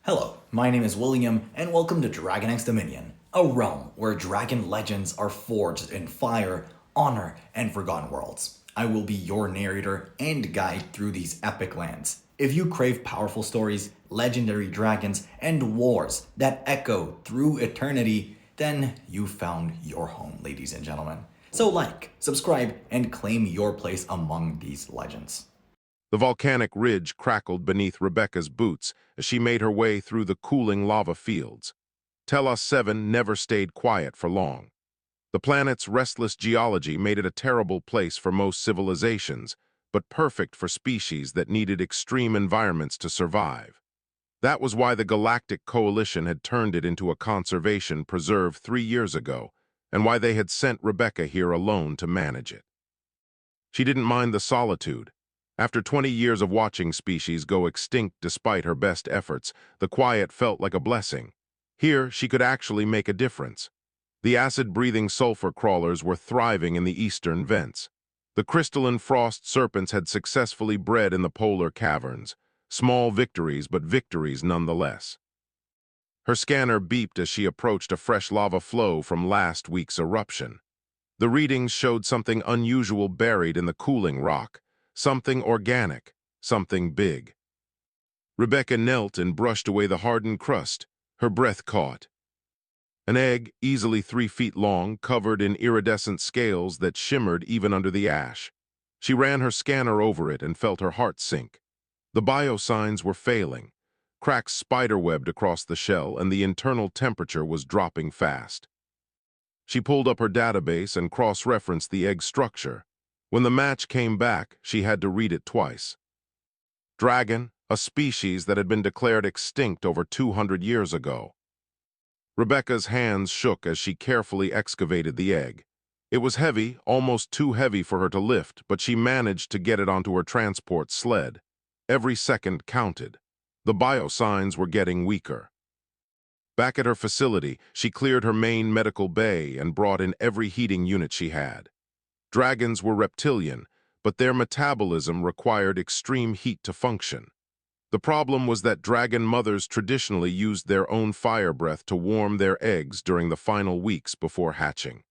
Hello, my name is William, and welcome to Dragon X Dominion, a realm where dragon legends are forged in fire, honor, and forgotten worlds. I will be your narrator and guide through these epic lands. If you crave powerful stories, legendary dragons, and wars that echo through eternity, then you found your home, ladies and gentlemen. So like, subscribe, and claim your place among these legends. The volcanic ridge crackled beneath Rebecca's boots as she made her way through the cooling lava fields. Telos 7 never stayed quiet for long. The planet's restless geology made it a terrible place for most civilizations, but perfect for species that needed extreme environments to survive. That was why the Galactic Coalition had turned it into a conservation preserve 3 years ago, and why they had sent Rebecca here alone to manage it. She didn't mind the solitude. After 20 years of watching species go extinct despite her best efforts, the quiet felt like a blessing. Here, she could actually make a difference. The acid-breathing sulfur crawlers were thriving in the eastern vents. The crystalline frost serpents had successfully bred in the polar caverns. Small victories, but victories nonetheless. Her scanner beeped as she approached a fresh lava flow from last week's eruption. The readings showed something unusual buried in the cooling rock. Something organic, something big. Rebecca knelt and brushed away the hardened crust, her breath caught. An egg, easily 3 feet long, covered in iridescent scales that shimmered even under the ash. She ran her scanner over it and felt her heart sink. The biosigns were failing. Cracks spiderwebbed across the shell, and the internal temperature was dropping fast. She pulled up her database and cross-referenced the egg's structure. When the match came back, she had to read it twice. Dragon, a species that had been declared extinct over 200 years ago. Rebecca's hands shook as she carefully excavated the egg. It was heavy, almost too heavy for her to lift, but she managed to get it onto her transport sled. Every second counted. The biosigns were getting weaker. Back at her facility, she cleared her main medical bay and brought in every heating unit she had. Dragons were reptilian, but their metabolism required extreme heat to function. The problem was that dragon mothers traditionally used their own fire breath to warm their eggs during the final weeks before hatching.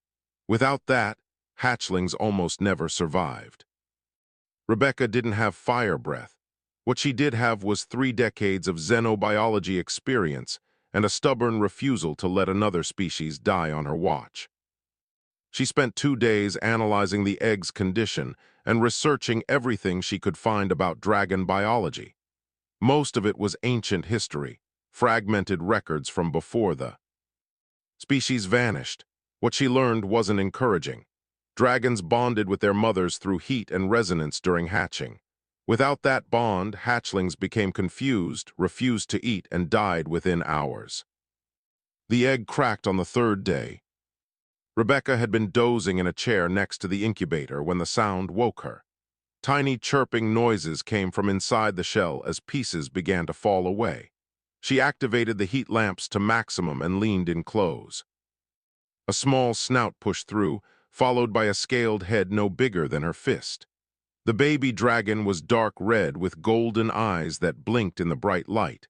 Without that, hatchlings almost never survived. Rebecca didn't have fire breath. What she did have was 3 decades of xenobiology experience and a stubborn refusal to let another species die on her watch. She spent 2 days analyzing the egg's condition and researching everything she could find about dragon biology. Most of it was ancient history, fragmented records from before the species vanished. What she learned wasn't encouraging. Dragons bonded with their mothers through heat and resonance during hatching. Without that bond, hatchlings became confused, refused to eat, and died within hours. The egg cracked on the 3rd day. Rebecca had been dozing in a chair next to the incubator when the sound woke her. Tiny chirping noises came from inside the shell as pieces began to fall away. She activated the heat lamps to maximum and leaned in close. A small snout pushed through, followed by a scaled head no bigger than her fist. The baby dragon was dark red with golden eyes that blinked in the bright light.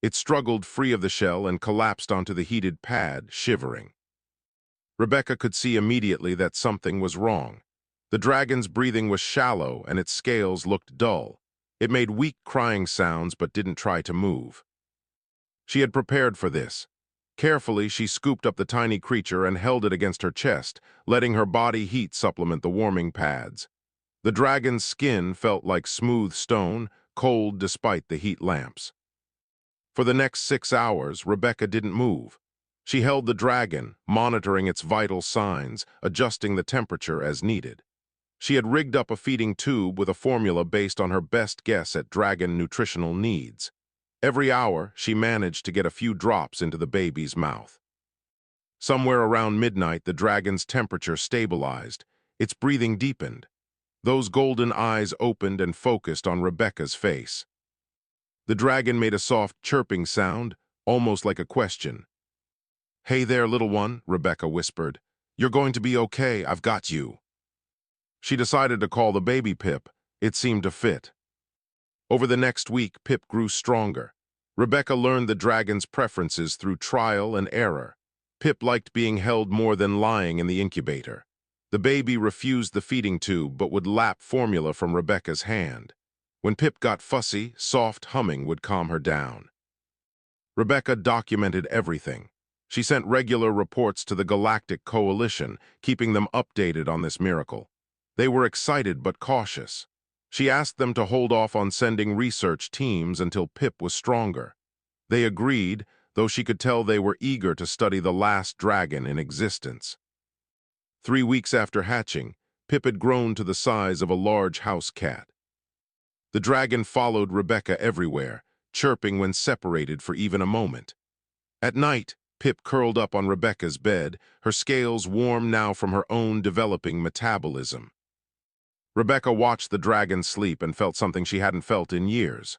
It struggled free of the shell and collapsed onto the heated pad, shivering. Rebecca could see immediately that something was wrong. The dragon's breathing was shallow and its scales looked dull. It made weak crying sounds but didn't try to move. She had prepared for this. Carefully, she scooped up the tiny creature and held it against her chest, letting her body heat supplement the warming pads. The dragon's skin felt like smooth stone, cold despite the heat lamps. For the next 6 hours, Rebecca didn't move. She held the dragon, monitoring its vital signs, adjusting the temperature as needed. She had rigged up a feeding tube with a formula based on her best guess at dragon nutritional needs. Every hour, she managed to get a few drops into the baby's mouth. Somewhere around midnight, the dragon's temperature stabilized. Its breathing deepened. Those golden eyes opened and focused on Rebecca's face. The dragon made a soft chirping sound, almost like a question. "Hey there, little one," Rebecca whispered. "You're going to be okay, I've got you." She decided to call the baby Pip. It seemed to fit. Over the next week, Pip grew stronger. Rebecca learned the dragon's preferences through trial and error. Pip liked being held more than lying in the incubator. The baby refused the feeding tube but would lap formula from Rebecca's hand. When Pip got fussy, soft humming would calm her down. Rebecca documented everything. She sent regular reports to the Galactic Coalition, keeping them updated on this miracle. They were excited but cautious. She asked them to hold off on sending research teams until Pip was stronger. They agreed, though she could tell they were eager to study the last dragon in existence. 3 weeks after hatching, Pip had grown to the size of a large house cat. The dragon followed Rebecca everywhere, chirping when separated for even a moment. At night, Pip curled up on Rebecca's bed, her scales warm now from her own developing metabolism. Rebecca watched the dragon sleep and felt something she hadn't felt in years.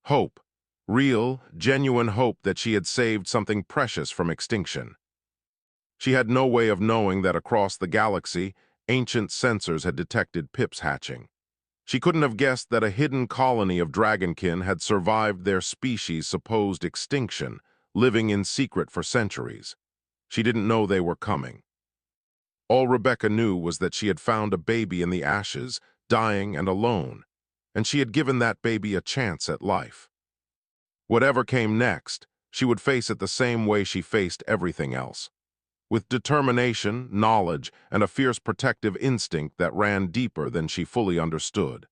Hope. Real, genuine hope that she had saved something precious from extinction. She had no way of knowing that across the galaxy, ancient sensors had detected Pip's hatching. She couldn't have guessed that a hidden colony of dragonkin had survived their species' supposed extinction, living in secret for centuries. She didn't know they were coming. All Rebecca knew was that she had found a baby in the ashes, dying and alone, and she had given that baby a chance at life. Whatever came next, she would face it the same way she faced everything else, with determination, knowledge, and a fierce protective instinct that ran deeper than she fully understood.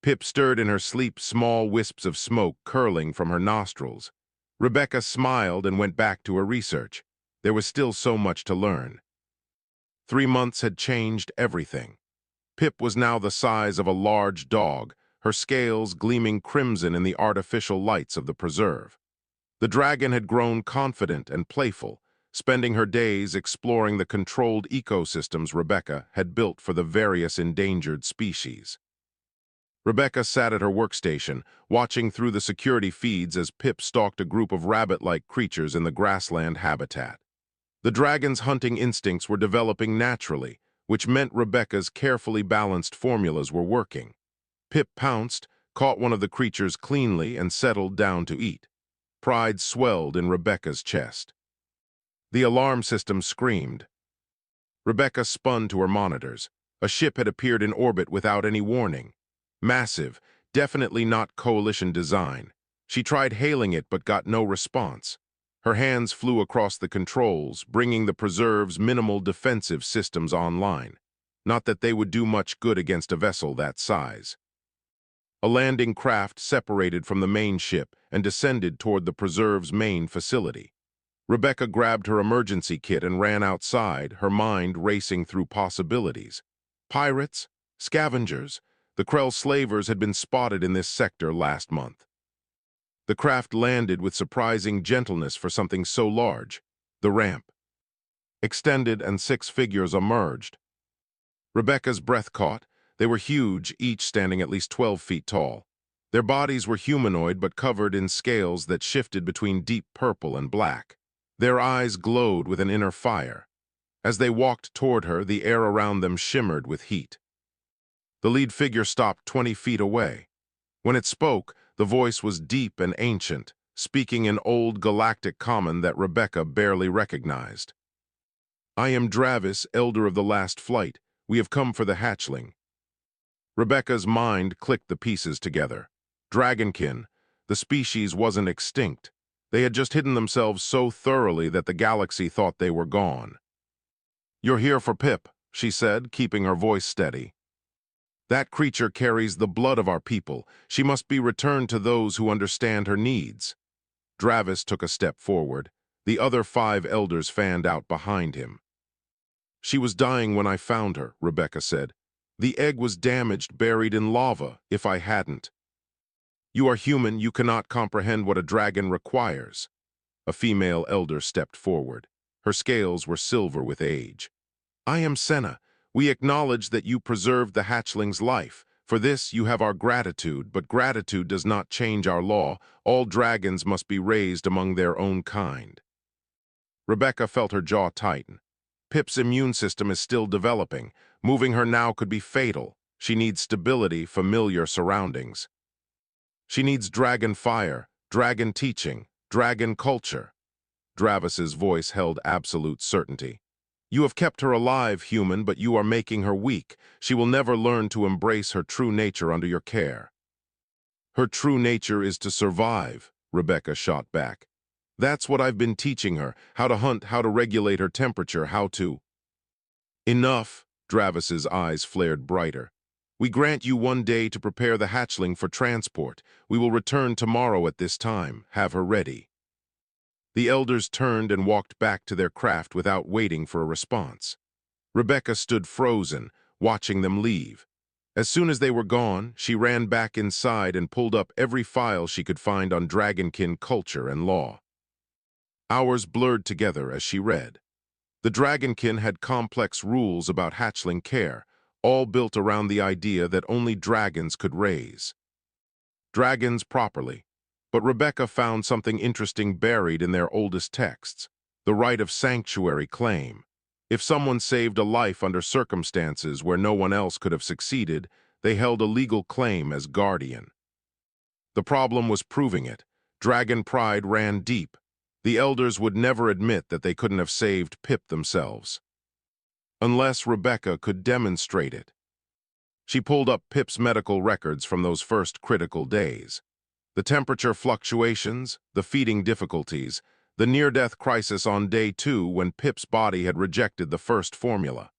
Pip stirred in her sleep, small wisps of smoke curling from her nostrils. Rebecca smiled and went back to her research. There was still so much to learn. 3 months had changed everything. Pip was now the size of a large dog, her scales gleaming crimson in the artificial lights of the preserve. The dragon had grown confident and playful, spending her days exploring the controlled ecosystems Rebecca had built for the various endangered species. Rebecca sat at her workstation, watching through the security feeds as Pip stalked a group of rabbit-like creatures in the grassland habitat. The dragon's hunting instincts were developing naturally, which meant Rebecca's carefully balanced formulas were working. Pip pounced, caught one of the creatures cleanly, and settled down to eat. Pride swelled in Rebecca's chest. The alarm system screamed. Rebecca spun to her monitors. A ship had appeared in orbit without any warning. Massive, definitely not Coalition design. She tried hailing it but got no response. Her hands flew across the controls, bringing the preserve's minimal defensive systems online. Not that they would do much good against a vessel that size. A landing craft separated from the main ship and descended toward the preserve's main facility. Rebecca grabbed her emergency kit and ran outside, her mind racing through possibilities. Pirates? Scavengers? The Krell slavers had been spotted in this sector last month. The craft landed with surprising gentleness for something so large. The ramp extended and 6 figures emerged. Rebecca's breath caught. They were huge, each standing at least 12 feet tall. Their bodies were humanoid but covered in scales that shifted between deep purple and black. Their eyes glowed with an inner fire. As they walked toward her, the air around them shimmered with heat. The lead figure stopped 20 feet away. When it spoke, the voice was deep and ancient, speaking in old galactic common that Rebecca barely recognized. "I am Dravis, elder of the last flight. We have come for the hatchling." Rebecca's mind clicked the pieces together. Dragonkin, the species wasn't extinct. They had just hidden themselves so thoroughly that the galaxy thought they were gone. "You're here for Pip," she said, keeping her voice steady. "That creature carries the blood of our people. She must be returned to those who understand her needs." Dravis took a step forward. The other 5 elders fanned out behind him. "She was dying when I found her," Rebecca said. "The egg was damaged, buried in lava, if I hadn't." "You are human, you cannot comprehend what a dragon requires." A female elder stepped forward. Her scales were silver with age. "I am Senna. We acknowledge that you preserved the hatchling's life. For this you have our gratitude, but gratitude does not change our law. All dragons must be raised among their own kind." Rebecca felt her jaw tighten. Pip's immune system is still developing. Moving her now could be fatal. She needs stability, familiar surroundings. She needs dragon fire, Dragon teaching, dragon culture. Dravis's voice held absolute certainty. You have kept her alive, human, but you are making her weak. She will never learn to embrace her true nature under your care. Her true nature is to survive, Rebecca shot back. That's what I've been teaching her, how to hunt, how to regulate her temperature, how to... Enough, Dravis's eyes flared brighter. We grant you 1 day to prepare the hatchling for transport. We will return tomorrow at this time. Have her ready. The elders turned and walked back to their craft without waiting for a response. Rebecca stood frozen, watching them leave. As soon as they were gone, she ran back inside and pulled up every file she could find on Dragonkin culture and law. Hours blurred together as she read. The Dragonkin had complex rules about hatchling care, all built around the idea that only dragons could raise dragons properly. But Rebecca found something interesting buried in their oldest texts, the right of sanctuary claim. If someone saved a life under circumstances where no one else could have succeeded, they held a legal claim as guardian. The problem was proving it. Dragon pride ran deep. The elders would never admit that they couldn't have saved Pip themselves, unless Rebecca could demonstrate it. She pulled up Pip's medical records from those first critical days. The temperature fluctuations, the feeding difficulties, the near-death crisis on day 2 when Pip's body had rejected the first formula.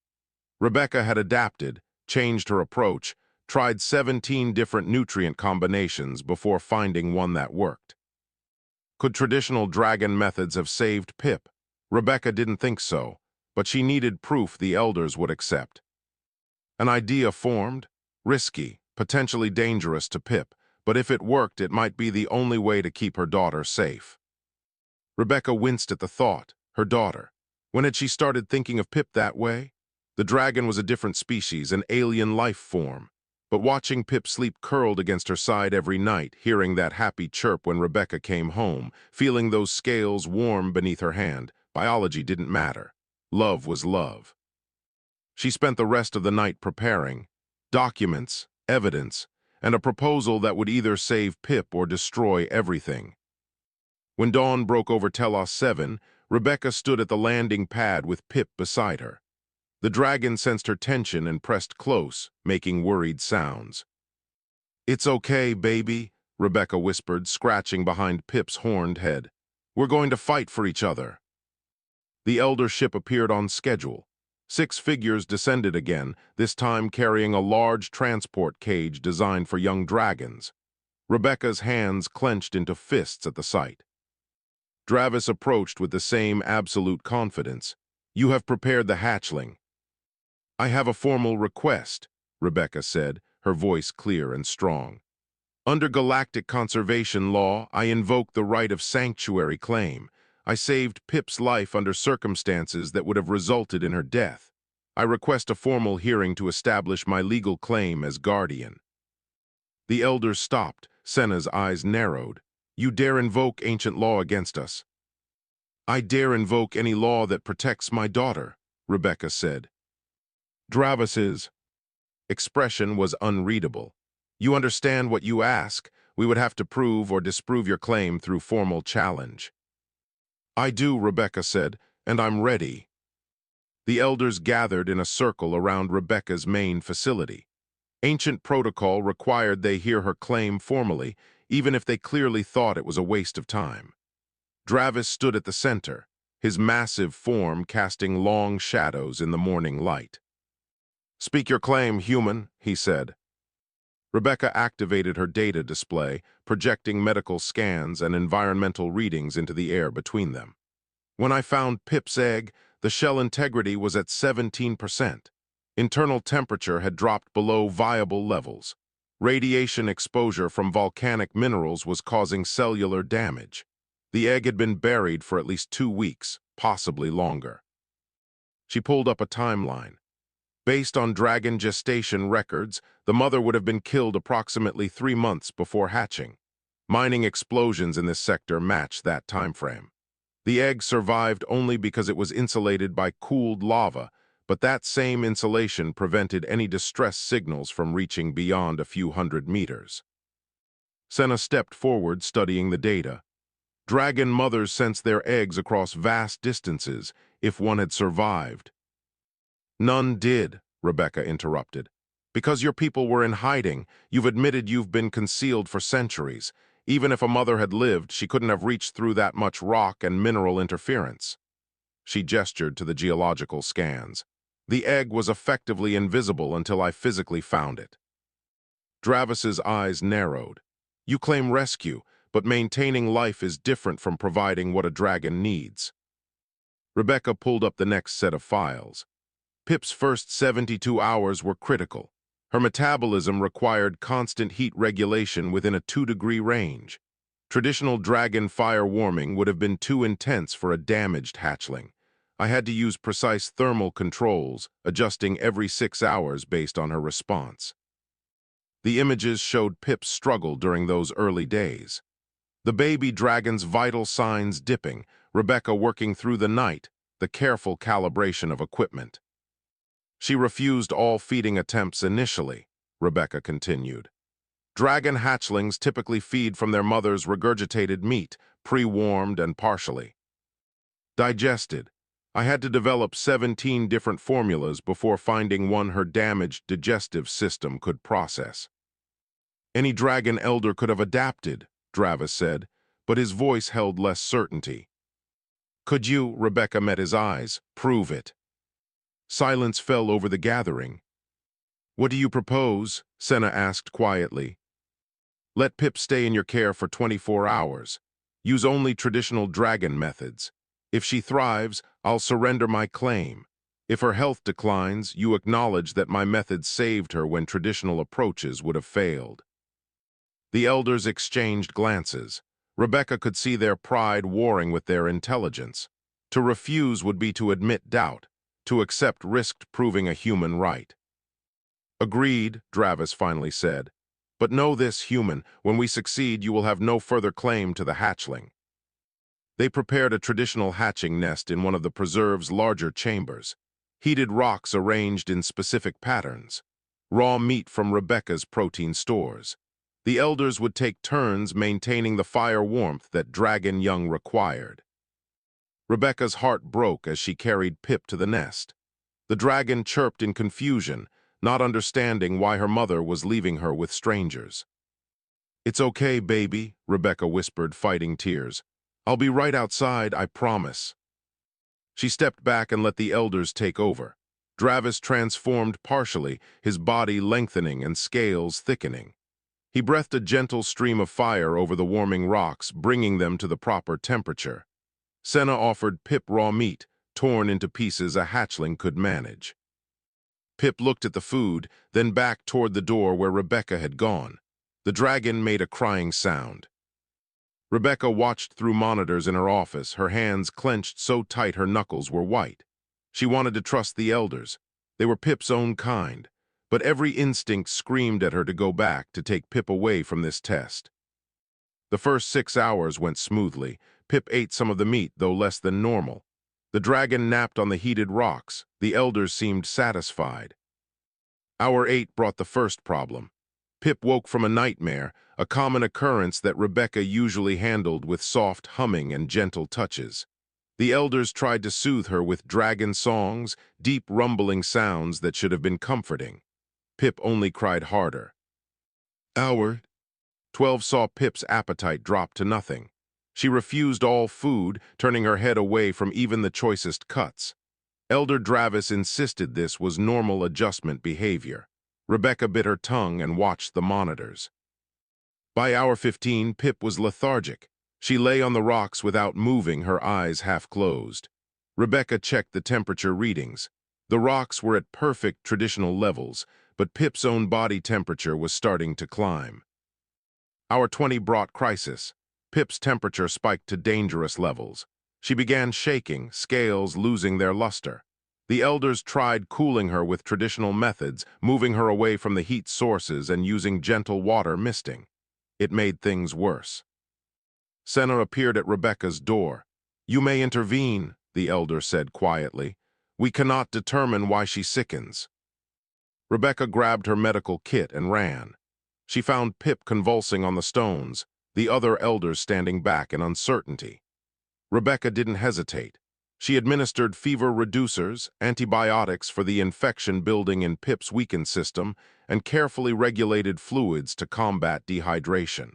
Rebecca had adapted, changed her approach, tried 17 different nutrient combinations before finding one that worked. Could traditional dragon methods have saved Pip? Rebecca didn't think so, but she needed proof the elders would accept. An idea formed, risky, potentially dangerous to Pip, but if it worked, it might be the only way to keep her daughter safe. Rebecca winced at the thought, her daughter. When had she started thinking of Pip that way? The dragon was a different species, an alien life form. But watching Pip sleep curled against her side every night, hearing that happy chirp when Rebecca came home, feeling those scales warm beneath her hand, biology didn't matter. Love was love. She spent the rest of the night preparing documents, evidence, and a proposal that would either save Pip or destroy everything. When dawn broke over Telos 7, Rebecca stood at the landing pad with Pip beside her. The dragon sensed her tension and pressed close, making worried sounds. "It's okay, baby," Rebecca whispered, scratching behind Pip's horned head. "We're going to fight for each other." The elder ship appeared on schedule. 6 figures descended again, this time carrying a large transport cage designed for young dragons. Rebecca's hands clenched into fists at the sight. Dravis approached with the same absolute confidence. "You have prepared the hatchling." "I have a formal request," Rebecca said, her voice clear and strong. "Under galactic conservation law, I invoke the right of sanctuary claim. I saved Pip's life under circumstances that would have resulted in her death. I request a formal hearing to establish my legal claim as guardian." The elders stopped. Senna's eyes narrowed. "You dare invoke ancient law against us?" "I dare invoke any law that protects my daughter," Rebecca said. Dravis's expression was unreadable. "You understand what you ask? We would have to prove or disprove your claim through formal challenge." "I do," Rebecca said, "and I'm ready." The elders gathered in a circle around Rebecca's main facility. Ancient protocol required they hear her claim formally, even if they clearly thought it was a waste of time. Dravis stood at the center, his massive form casting long shadows in the morning light. "Speak your claim, human," he said. Rebecca activated her data display, projecting medical scans and environmental readings into the air between them. "When I found Pip's egg, the shell integrity was at 17%. Internal temperature had dropped below viable levels. Radiation exposure from volcanic minerals was causing cellular damage. The egg had been buried for at least 2 weeks, possibly longer." She pulled up a timeline. Based on dragon gestation records, the mother would have been killed approximately 3 months before hatching. Mining explosions in this sector matched that time frame. The egg survived only because it was insulated by cooled lava, but that same insulation prevented any distress signals from reaching beyond a few hundred meters. Senna stepped forward, studying the data. Dragon mothers sense their eggs across vast distances if one had survived. None did, Rebecca interrupted. Because your people were in hiding, you've admitted you've been concealed for centuries. Even if a mother had lived, she couldn't have reached through that much rock and mineral interference. She gestured to the geological scans. The egg was effectively invisible until I physically found it. Dravis's eyes narrowed. You claim rescue, but maintaining life is different from providing what a dragon needs. Rebecca pulled up the next set of files. Pip's first 72 hours were critical. Her metabolism required constant heat regulation within a 2-degree range. Traditional dragon fire warming would have been too intense for a damaged hatchling. I had to use precise thermal controls, adjusting every 6 hours based on her response. The images showed Pip's struggle during those early days. The baby dragon's vital signs dipping, Rebecca working through the night, the careful calibration of equipment. She refused all feeding attempts initially, Rebecca continued. Dragon hatchlings typically feed from their mother's regurgitated meat, pre-warmed and partially digested. I had to develop 17 different formulas before finding one her damaged digestive system could process. Any dragon elder could have adapted, Dravis said, but his voice held less certainty. Could you, Rebecca met his eyes, prove it? Silence fell over the gathering. What do you propose? Senna asked quietly. Let Pip stay in your care for 24 hours. Use only traditional dragon methods. If she thrives, I'll surrender my claim. If her health declines, you acknowledge that my methods saved her when traditional approaches would have failed. The elders exchanged glances. Rebecca could see their pride warring with their intelligence. To refuse would be to admit doubt. To accept risked proving a human right. Agreed, Dravis finally said. But know this, human, when we succeed, you will have no further claim to the hatchling. They prepared a traditional hatching nest in one of the preserve's larger chambers. Heated rocks arranged in specific patterns. Raw meat from Rebecca's protein stores. The elders would take turns maintaining the fire warmth that dragon young required. Rebecca's heart broke as she carried Pip to the nest. The dragon chirped in confusion, not understanding why her mother was leaving her with strangers. It's okay, baby, Rebecca whispered, fighting tears. I'll be right outside, I promise. She stepped back and let the elders take over. Dravis transformed partially, his body lengthening and scales thickening. He breathed a gentle stream of fire over the warming rocks, bringing them to the proper temperature. Senna offered Pip raw meat, torn into pieces a hatchling could manage. Pip looked at the food, then back toward the door where Rebecca had gone. The dragon made a crying sound. Rebecca watched through monitors in her office, her hands clenched so tight her knuckles were white. She wanted to trust the elders. They were Pip's own kind, but every instinct screamed at her to go back, to take Pip away from this test. The first 6 hours went smoothly. Pip ate some of the meat, though less than normal. The dragon napped on the heated rocks. The elders seemed satisfied. Hour 8 brought the first problem. Pip woke from a nightmare, a common occurrence that Rebecca usually handled with soft humming and gentle touches. The elders tried to soothe her with dragon songs, deep rumbling sounds that should have been comforting. Pip only cried harder. Hour 12 saw Pip's appetite drop to nothing. She refused all food, turning her head away from even the choicest cuts. Elder Dravis insisted this was normal adjustment behavior. Rebecca bit her tongue and watched the monitors. By hour 15, Pip was lethargic. She lay on the rocks without moving, her eyes half closed. Rebecca checked the temperature readings. The rocks were at perfect traditional levels, but Pip's own body temperature was starting to climb. Hour 20 brought crisis. Pip's temperature spiked to dangerous levels. She began shaking, scales losing their luster. The elders tried cooling her with traditional methods, moving her away from the heat sources and using gentle water misting. It made things worse. Senna appeared at Rebecca's door. You may intervene, the elder said quietly. We cannot determine why she sickens. Rebecca grabbed her medical kit and ran. She found Pip convulsing on the stones, the other elders standing back in uncertainty. Rebecca didn't hesitate. She administered fever reducers, antibiotics for the infection building in Pip's weakened system, and carefully regulated fluids to combat dehydration.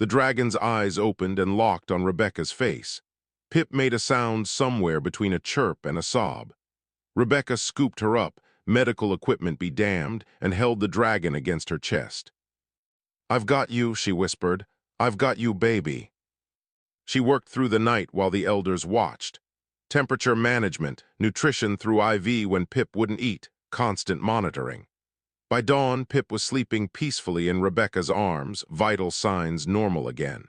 The dragon's eyes opened and locked on Rebecca's face. Pip made a sound somewhere between a chirp and a sob. Rebecca scooped her up, medical equipment be damned, and held the dragon against her chest. "I've got you," she whispered. "I've got you, baby." She worked through the night while the elders watched. Temperature management, nutrition through IV when Pip wouldn't eat, constant monitoring. By dawn, Pip was sleeping peacefully in Rebecca's arms, vital signs normal again.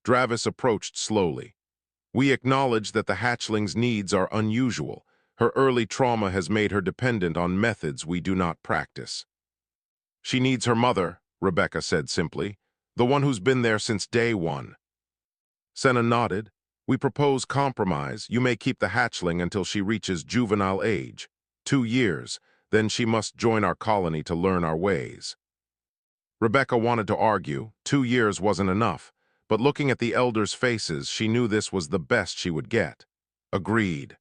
Dravis approached slowly. "We acknowledge that the hatchling's needs are unusual. Her early trauma has made her dependent on methods we do not practice." "She needs her mother," Rebecca said simply, "the one who's been there since day one." Senna nodded. "We propose compromise. You may keep the hatchling until she reaches juvenile age. 2 years. Then she must join our colony to learn our ways." Rebecca wanted to argue. 2 years wasn't enough, but looking at the elders' faces, she knew this was the best she would get. Agreed.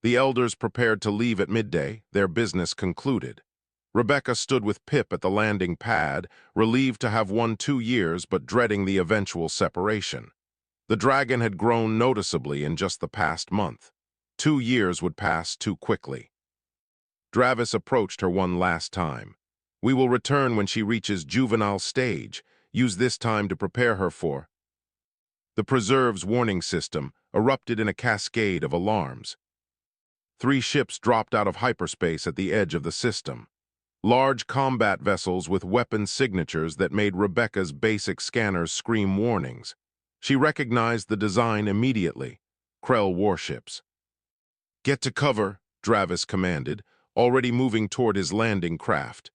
The elders prepared to leave at midday, their business concluded. Rebecca stood with Pip at the landing pad, relieved to have won 2 years but dreading the eventual separation. The dragon had grown noticeably in just the past month. 2 years would pass too quickly. Dravis approached her one last time. "We will return when she reaches juvenile stage. Use this time to prepare her for—" The preserve's warning system erupted in a cascade of alarms. 3 ships dropped out of hyperspace at the edge of the system. Large combat vessels with weapon signatures that made Rebecca's basic scanners scream warnings. She recognized the design immediately. Krell warships. "Get to cover," Dravis commanded, already moving toward his landing craft.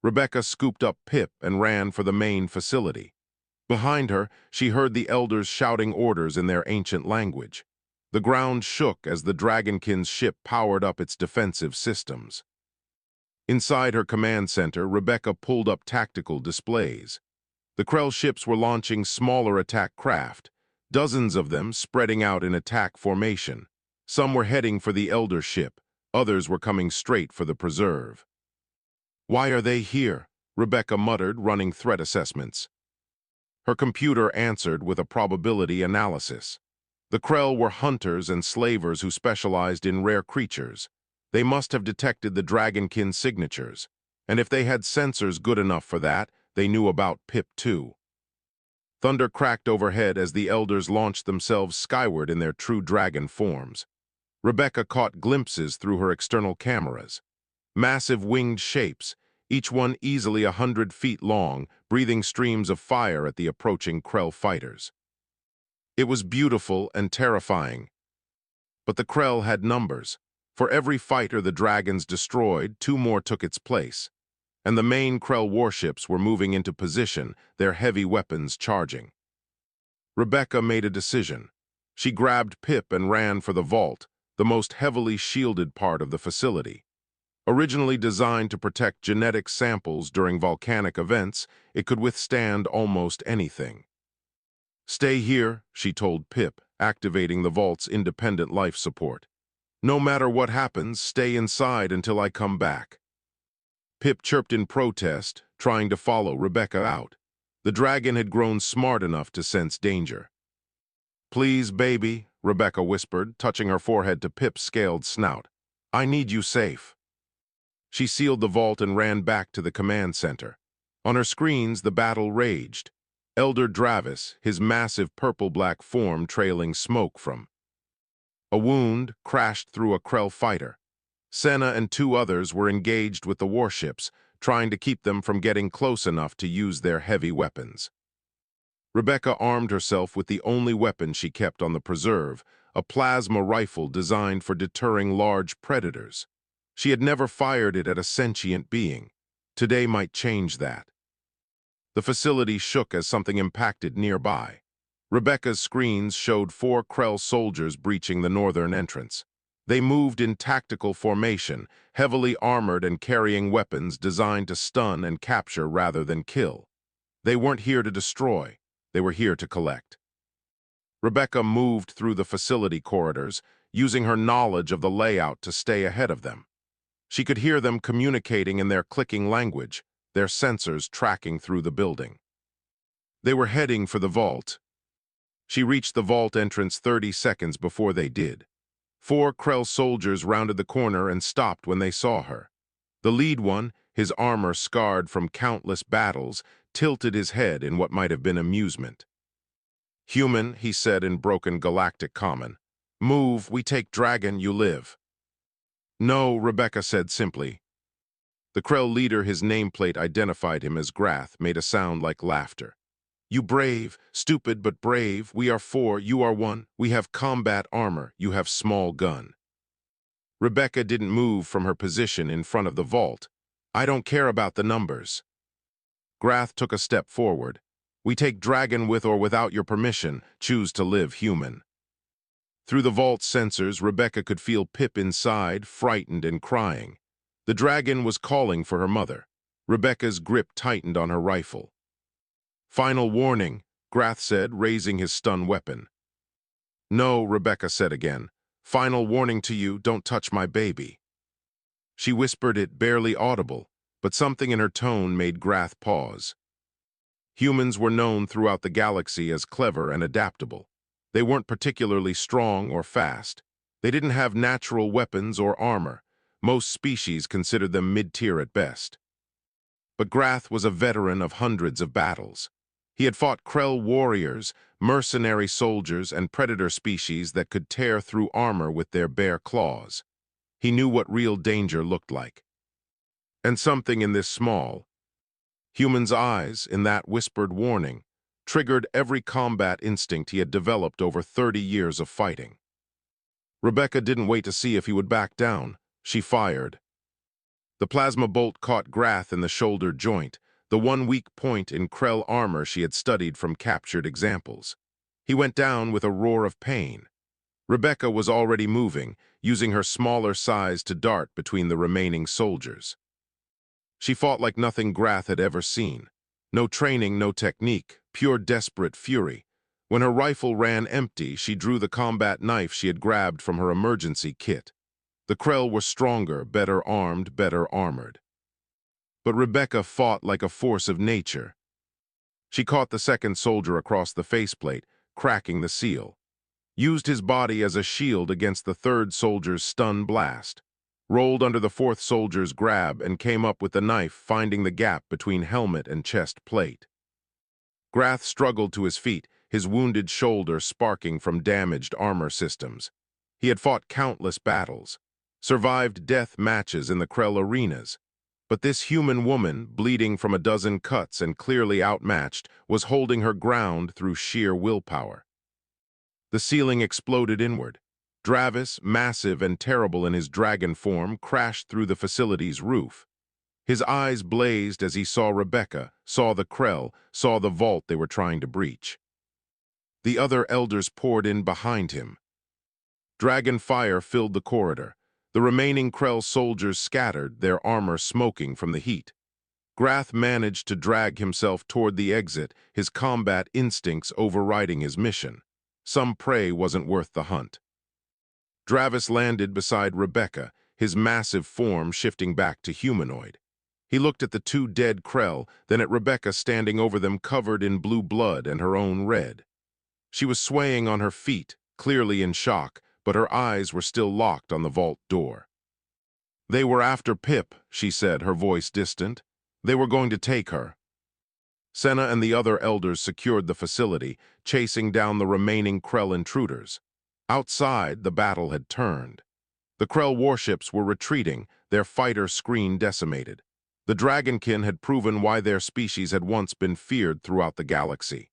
Rebecca scooped up Pip and ran for the main facility. Behind her, she heard the elders shouting orders in their ancient language. The ground shook as the Dragonkin's ship powered up its defensive systems. Inside her command center, Rebecca pulled up tactical displays. The Krell ships were launching smaller attack craft, dozens of them spreading out in attack formation. Some were heading for the Elder ship, others were coming straight for the preserve. "Why are they here?" Rebecca muttered, running threat assessments. Her computer answered with a probability analysis. The Krell were hunters and slavers who specialized in rare creatures. They must have detected the Dragonkin signatures, and if they had sensors good enough for that, they knew about Pip too. Thunder cracked overhead as the elders launched themselves skyward in their true dragon forms. Rebecca caught glimpses through her external cameras. Massive winged shapes, each one easily 100 feet long, breathing streams of fire at the approaching Krell fighters. It was beautiful and terrifying. But the Krell had numbers. For every fighter the dragons destroyed, 2 more took its place. And the main Krell warships were moving into position, their heavy weapons charging. Rebecca made a decision. She grabbed Pip and ran for the vault, the most heavily shielded part of the facility. Originally designed to protect genetic samples during volcanic events, it could withstand almost anything. "Stay here," she told Pip, activating the vault's independent life support. "No matter what happens, stay inside until I come back." Pip chirped in protest, trying to follow Rebecca out. The dragon had grown smart enough to sense danger. "Please, baby," Rebecca whispered, touching her forehead to Pip's scaled snout. "I need you safe." She sealed the vault and ran back to the command center. On her screens, the battle raged. Elder Dravis, his massive purple-black form trailing smoke from. A wound crashed through a Krell fighter. Senna and 2 others were engaged with the warships, trying to keep them from getting close enough to use their heavy weapons. Rebecca armed herself with the only weapon she kept on the preserve, a plasma rifle designed for deterring large predators. She had never fired it at a sentient being. Today might change that. The facility shook as something impacted nearby. Rebecca's screens showed 4 Krell soldiers breaching the northern entrance. They moved in tactical formation, heavily armored and carrying weapons designed to stun and capture rather than kill. They weren't here to destroy, they were here to collect. Rebecca moved through the facility corridors, using her knowledge of the layout to stay ahead of them. She could hear them communicating in their clicking language, their sensors tracking through the building. They were heading for the vault. She reached the vault entrance 30 seconds before they did. 4 Krell soldiers rounded the corner and stopped when they saw her. The lead one, his armor scarred from countless battles, tilted his head in what might have been amusement. "Human," he said in broken galactic common. "Move, we take dragon, you live." "No," Rebecca said simply. The Krell leader, his nameplate identified him as Grath, made a sound like laughter. "You brave, stupid but brave, we are 4, you are 1, we have combat armor, you have small gun." Rebecca didn't move from her position in front of the vault. "I don't care about the numbers." Grath took a step forward. "We take dragon with or without your permission, choose to live human." Through the vault's sensors, Rebecca could feel Pip inside, frightened and crying. The dragon was calling for her mother. Rebecca's grip tightened on her rifle. "Final warning," Grath said, raising his stun weapon. "No," Rebecca said again. "Final warning to you, don't touch my baby." She whispered it, barely audible, but something in her tone made Grath pause. Humans were known throughout the galaxy as clever and adaptable. They weren't particularly strong or fast. They didn't have natural weapons or armor. Most species considered them mid-tier at best. But Grath was a veteran of hundreds of battles. He had fought Krell warriors, mercenary soldiers, and predator species that could tear through armor with their bare claws. He knew what real danger looked like. And something in this small, human's eyes, in that whispered warning, triggered every combat instinct he had developed over 30 years of fighting. Rebecca didn't wait to see if he would back down. She fired. The plasma bolt caught Grath in the shoulder joint, the one weak point in Krell armor she had studied from captured examples. He went down with a roar of pain. Rebecca was already moving, using her smaller size to dart between the remaining soldiers. She fought like nothing Grath had ever seen. No training, no technique, pure desperate fury. When her rifle ran empty, she drew the combat knife she had grabbed from her emergency kit. The Krell were stronger, better armed, better armored. But Rebecca fought like a force of nature. She caught the second soldier across the faceplate, cracking the seal. Used his body as a shield against the third soldier's stun blast. Rolled under the fourth soldier's grab and came up with the knife, finding the gap between helmet and chest plate. Grath struggled to his feet, his wounded shoulder sparking from damaged armor systems. He had fought countless battles, survived death matches in the Krell arenas. But this human woman, bleeding from a dozen cuts and clearly outmatched, was holding her ground through sheer willpower. The ceiling exploded inward. Dravis, massive and terrible in his dragon form, crashed through the facility's roof. His eyes blazed as he saw Rebecca, saw the Krell, saw the vault they were trying to breach. The other elders poured in behind him. Dragon fire filled the corridor. The remaining Krell soldiers scattered, their armor smoking from the heat. Grath managed to drag himself toward the exit, his combat instincts overriding his mission. Some prey wasn't worth the hunt. Dravis landed beside Rebecca, his massive form shifting back to humanoid. He looked at the 2 dead Krell, then at Rebecca standing over them covered in blue blood and her own red. She was swaying on her feet, clearly in shock, but her eyes were still locked on the vault door. "They were after Pip," she said, her voice distant. "They were going to take her." Senna and the other elders secured the facility, chasing down the remaining Krell intruders. Outside, the battle had turned. The Krell warships were retreating, their fighter screen decimated. The Dragonkin had proven why their species had once been feared throughout the galaxy.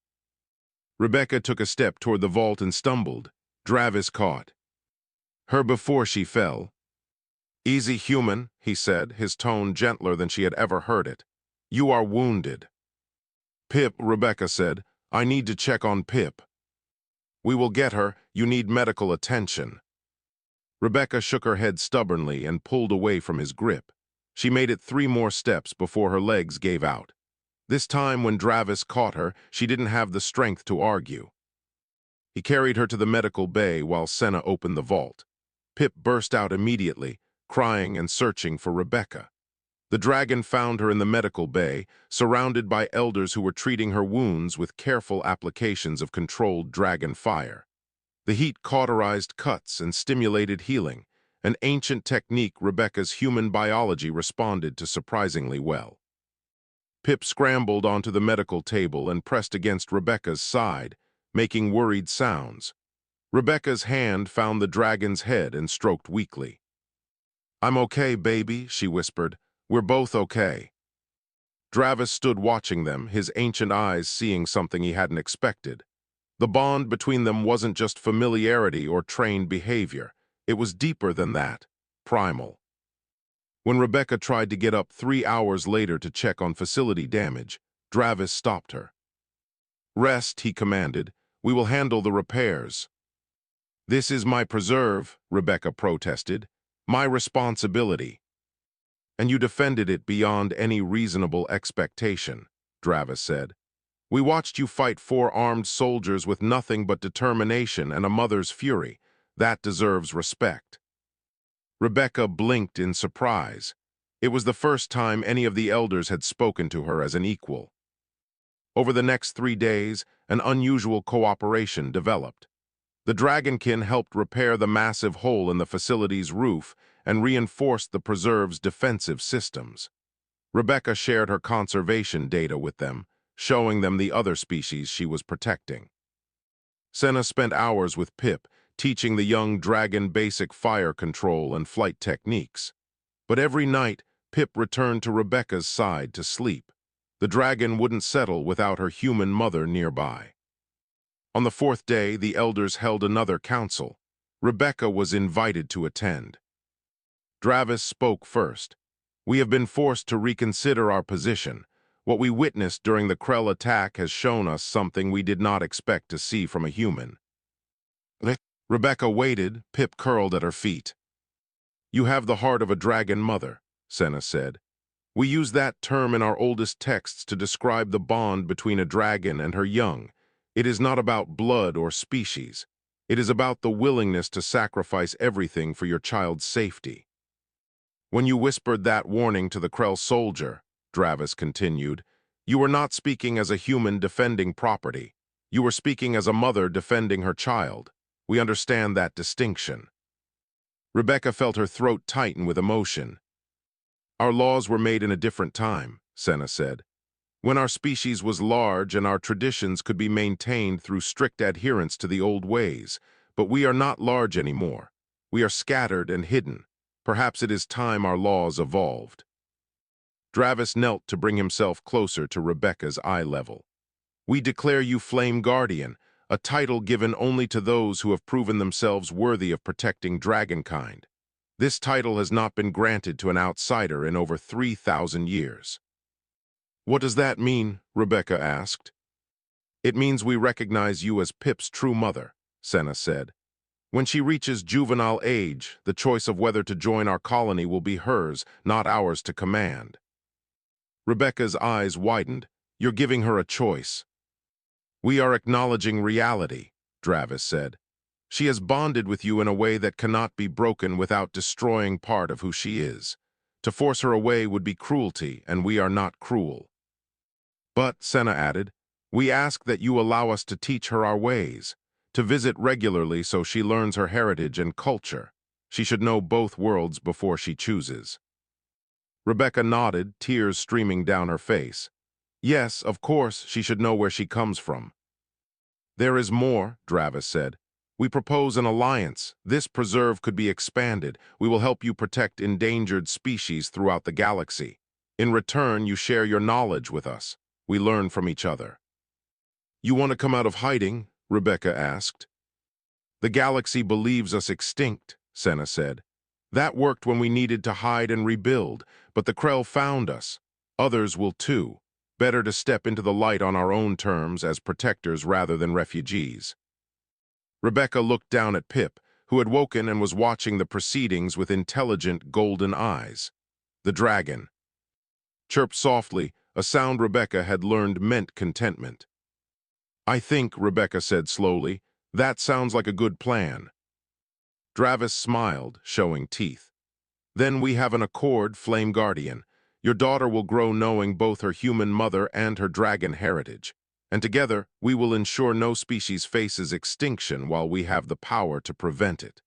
Rebecca took a step toward the vault and stumbled. Dravis caught her before she fell. "Easy, human," he said, his tone gentler than she had ever heard it. "You are wounded." "Pip," Rebecca said. "I need to check on Pip." "We will get her. You need medical attention." Rebecca shook her head stubbornly and pulled away from his grip. She made it 3 more steps before her legs gave out. This time, when Dravis caught her, she didn't have the strength to argue. He carried her to the medical bay while Senna opened the vault. Pip burst out immediately, crying and searching for Rebecca. The dragon found her in the medical bay, surrounded by elders who were treating her wounds with careful applications of controlled dragon fire. The heat cauterized cuts and stimulated healing, an ancient technique Rebecca's human biology responded to surprisingly well. Pip scrambled onto the medical table and pressed against Rebecca's side, making worried sounds. Rebecca's hand found the dragon's head and stroked weakly. "I'm okay, baby," she whispered. "We're both okay." Dravis stood watching them, his ancient eyes seeing something he hadn't expected. The bond between them wasn't just familiarity or trained behavior. It was deeper than that, primal. When Rebecca tried to get up 3 hours later to check on facility damage, Dravis stopped her. "Rest," he commanded. "We will handle the repairs." "This is my preserve," Rebecca protested. "My responsibility." "And you defended it beyond any reasonable expectation," Dravis said. "We watched you fight 4 armed soldiers with nothing but determination and a mother's fury. That deserves respect." Rebecca blinked in surprise. It was the first time any of the elders had spoken to her as an equal. Over the next 3 days, an unusual cooperation developed. The Dragonkin helped repair the massive hole in the facility's roof and reinforced the preserve's defensive systems. Rebecca shared her conservation data with them, showing them the other species she was protecting. Senna spent hours with Pip, teaching the young dragon basic fire control and flight techniques. But every night, Pip returned to Rebecca's side to sleep. The dragon wouldn't settle without her human mother nearby. On the 4th day, the elders held another council. Rebecca was invited to attend. Dravis spoke first. "We have been forced to reconsider our position. What we witnessed during the Krell attack has shown us something we did not expect to see from a human." Rebecca waited, Pip curled at her feet. "You have the heart of a dragon mother," Senna said. "We use that term in our oldest texts to describe the bond between a dragon and her young. It is not about blood or species. It is about the willingness to sacrifice everything for your child's safety." "When you whispered that warning to the Krell soldier," Dravis continued, "you were not speaking as a human defending property. You were speaking as a mother defending her child. We understand that distinction." Rebecca felt her throat tighten with emotion. "Our laws were made in a different time," Senna said, "when our species was large and our traditions could be maintained through strict adherence to the old ways. But we are not large anymore. We are scattered and hidden. Perhaps it is time our laws evolved." Dravis knelt to bring himself closer to Rebecca's eye level. "We declare you Flame Guardian, a title given only to those who have proven themselves worthy of protecting dragonkind. This title has not been granted to an outsider in over 3,000 years." "What does that mean?" Rebecca asked. "It means we recognize you as Pip's true mother," Senna said. "When she reaches juvenile age, the choice of whether to join our colony will be hers, not ours to command." Rebecca's eyes widened. "You're giving her a choice." "We are acknowledging reality," Dravis said. "She has bonded with you in a way that cannot be broken without destroying part of who she is. To force her away would be cruelty, and we are not cruel." "But," Senna added, "we ask that you allow us to teach her our ways, to visit regularly so she learns her heritage and culture. She should know both worlds before she chooses." Rebecca nodded, tears streaming down her face. "Yes, of course, she should know where she comes from." "There is more," Dravis said. "We propose an alliance. This preserve could be expanded. We will help you protect endangered species throughout the galaxy. In return, you share your knowledge with us. We learn from each other." "You want to come out of hiding?" Rebecca asked. "The galaxy believes us extinct," Senna said. "That worked when we needed to hide and rebuild, but the Krell found us. Others will too. Better to step into the light on our own terms as protectors rather than refugees." Rebecca looked down at Pip, who had woken and was watching the proceedings with intelligent golden eyes. The dragon chirped softly, a sound Rebecca had learned meant contentment. "I think," Rebecca said slowly, "that sounds like a good plan." Dravis smiled, showing teeth. "Then we have an accord, Flame Guardian. Your daughter will grow knowing both her human mother and her dragon heritage. And together, we will ensure no species faces extinction while we have the power to prevent it."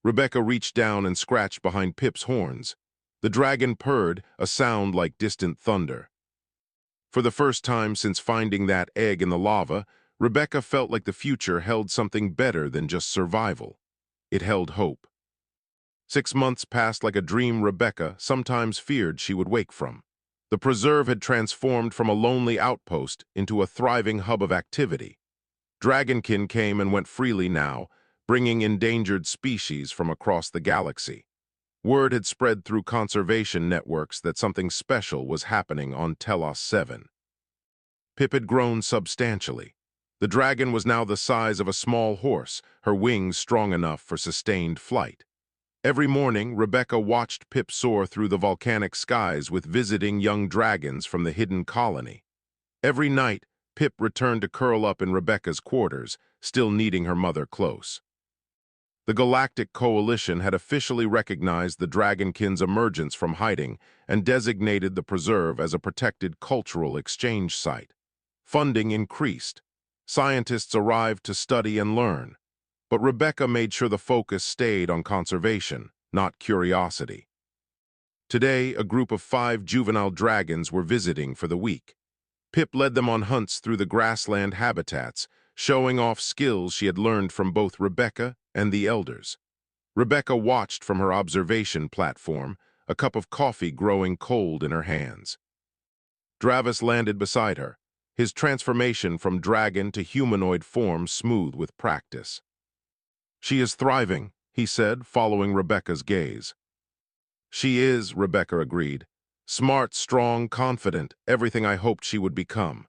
Rebecca reached down and scratched behind Pip's horns. The dragon purred, a sound like distant thunder. For the first time since finding that egg in the lava, Rebecca felt like the future held something better than just survival. It held hope. 6 months passed like a dream Rebecca sometimes feared she would wake from. The preserve had transformed from a lonely outpost into a thriving hub of activity. Dragonkin came and went freely now, bringing endangered species from across the galaxy. Word had spread through conservation networks that something special was happening on Telos 7. Pip had grown substantially. The dragon was now the size of a small horse, her wings strong enough for sustained flight. Every morning, Rebecca watched Pip soar through the volcanic skies with visiting young dragons from the hidden colony. Every night, Pip returned to curl up in Rebecca's quarters, still needing her mother close. The Galactic Coalition had officially recognized the Dragonkin's emergence from hiding and designated the preserve as a protected cultural exchange site. Funding increased. Scientists arrived to study and learn. But Rebecca made sure the focus stayed on conservation, not curiosity. Today, a group of 5 juvenile dragons were visiting for the week. Pip led them on hunts through the grassland habitats, showing off skills she had learned from both Rebecca and the elders. Rebecca watched from her observation platform, a cup of coffee growing cold in her hands. Dravis landed beside her, his transformation from dragon to humanoid form smooth with practice. "She is thriving," he said, following Rebecca's gaze. "She is," Rebecca agreed. "Smart, strong, confident, everything I hoped she would become."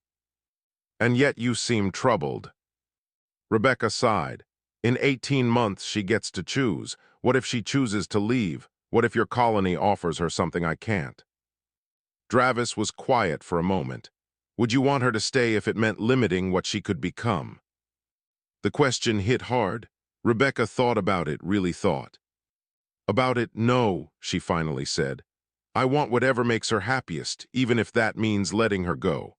"And yet you seem troubled." Rebecca sighed. "In 18 months she gets to choose. What if she chooses to leave? What if your colony offers her something I can't?" Dravis was quiet for a moment. "Would you want her to stay if it meant limiting what she could become?" The question hit hard. Rebecca thought about it, really thought. "About it, no," she finally said. "I want whatever makes her happiest, even if that means letting her go."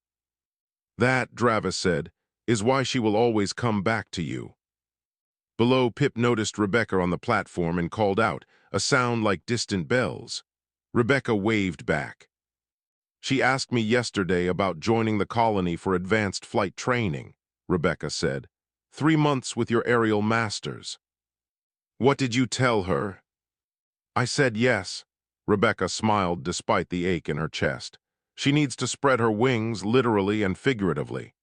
"That," Dravis said, "is why she will always come back to you." Below, Pip noticed Rebecca on the platform and called out, a sound like distant bells. Rebecca waved back. "She asked me yesterday about joining the colony for advanced flight training," Rebecca said. 3 months with your aerial masters." "What did you tell her?" "I said yes." Rebecca smiled despite the ache in her chest. "She needs to spread her wings, literally and figuratively."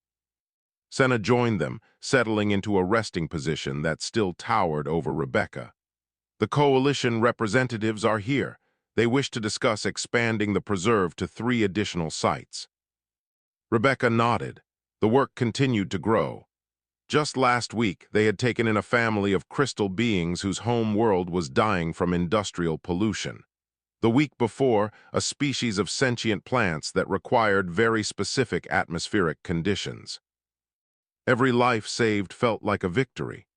Senna joined them, settling into a resting position that still towered over Rebecca. "The Coalition representatives are here. They wish to discuss expanding the preserve to 3 additional sites." Rebecca nodded. The work continued to grow. Just last week, they had taken in a family of crystal beings whose home world was dying from industrial pollution. The week before, a species of sentient plants that required very specific atmospheric conditions. Every life saved felt like a victory.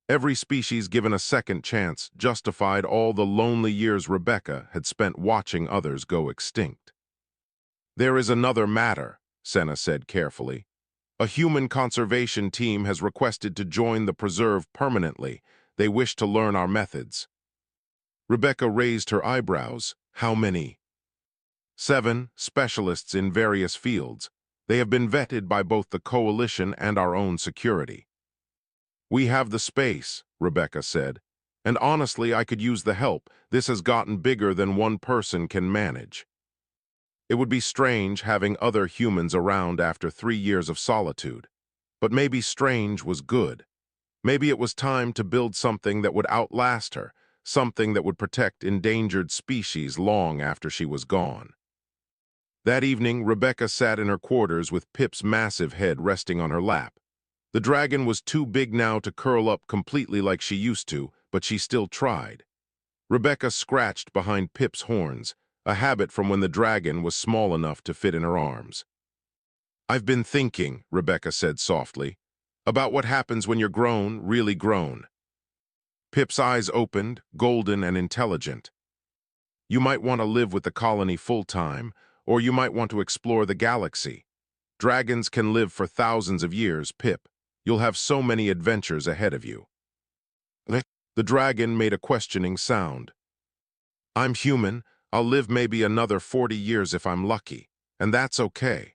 Every species given a second chance justified all the lonely years Rebecca had spent watching others go extinct. "There is another matter," Senna said carefully. "A human conservation team has requested to join the preserve permanently. They wish to learn our methods." Rebecca raised her eyebrows. "How many?" 7 specialists in various fields. They have been vetted by both the Coalition and our own security. "We have the space," Rebecca said. "And honestly, I could use the help. This has gotten bigger than one person can manage." It would be strange having other humans around after 3 years of solitude. But maybe strange was good. Maybe it was time to build something that would outlast her, something that would protect endangered species long after she was gone. That evening, Rebecca sat in her quarters with Pip's massive head resting on her lap. The dragon was too big now to curl up completely like she used to, but she still tried. Rebecca scratched behind Pip's horns, a habit from when the dragon was small enough to fit in her arms. "I've been thinking," Rebecca said softly, "about what happens when you're grown, really grown." Pip's eyes opened, golden and intelligent. "You might want to live with the colony full-time, or you might want to explore the galaxy. Dragons can live for thousands of years, Pip. You'll have so many adventures ahead of you." The dragon made a questioning sound. "I'm human. I'll live maybe another 40 years if I'm lucky, and that's okay.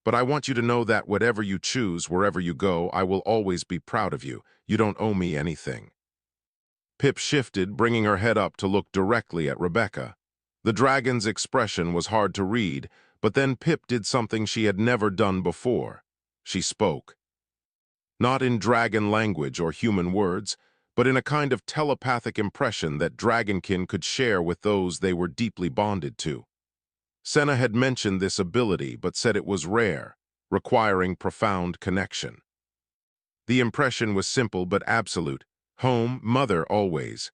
But I want you to know that whatever you choose, wherever you go, I will always be proud of you. You don't owe me anything." Pip shifted, bringing her head up to look directly at Rebecca. The dragon's expression was hard to read, but then Pip did something she had never done before. She spoke. Not in dragon language or human words, but in a kind of telepathic impression that dragonkin could share with those they were deeply bonded to. Senna had mentioned this ability, but said it was rare, requiring profound connection. The impression was simple but absolute. Home, mother, always.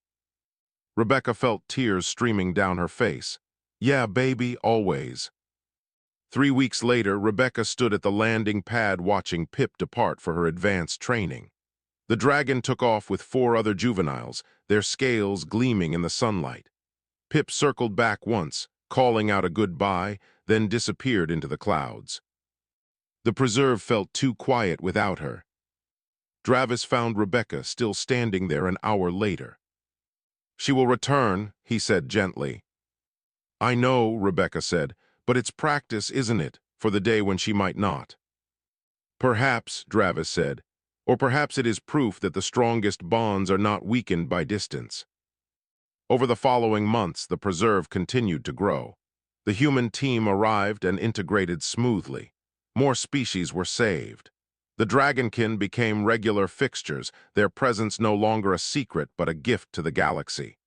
Rebecca felt tears streaming down her face. Yeah, baby, always. 3 weeks later, Rebecca stood at the landing pad watching Pip depart for her advanced training. The dragon took off with 4 other juveniles, their scales gleaming in the sunlight. Pip circled back once, calling out a goodbye, then disappeared into the clouds. The preserve felt too quiet without her. Dravis found Rebecca still standing there an hour later. "She will return," he said gently. "I know," Rebecca said, "but it's practice, isn't it, for the day when she might not?" "Perhaps," Dravis said, "or perhaps it is proof that the strongest bonds are not weakened by distance." Over the following months, the preserve continued to grow. The human team arrived and integrated smoothly. More species were saved. The dragonkin became regular fixtures, their presence no longer a secret but a gift to the galaxy.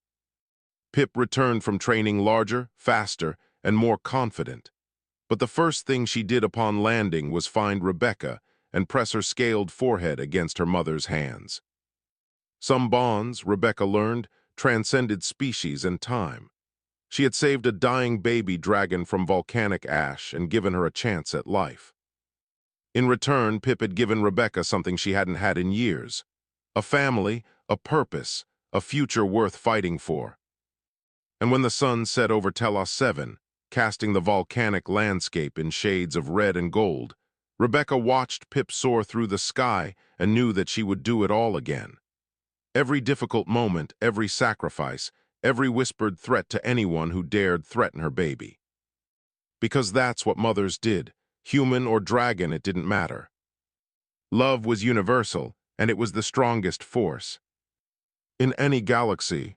Pip returned from training larger, faster, and more confident. But the first thing she did upon landing was find Rebecca and press her scaled forehead against her mother's hands. Some bonds, Rebecca learned, transcended species and time. She had saved a dying baby dragon from volcanic ash and given her a chance at life. In return, Pip had given Rebecca something she hadn't had in years: a family, a purpose, a future worth fighting for. And when the sun set over Telos 7, casting the volcanic landscape in shades of red and gold, Rebecca watched Pip soar through the sky and knew that she would do it all again. Every difficult moment, every sacrifice, every whispered threat to anyone who dared threaten her baby. Because that's what mothers did. Human or dragon, it didn't matter. Love was universal, and it was the strongest force. In any galaxy,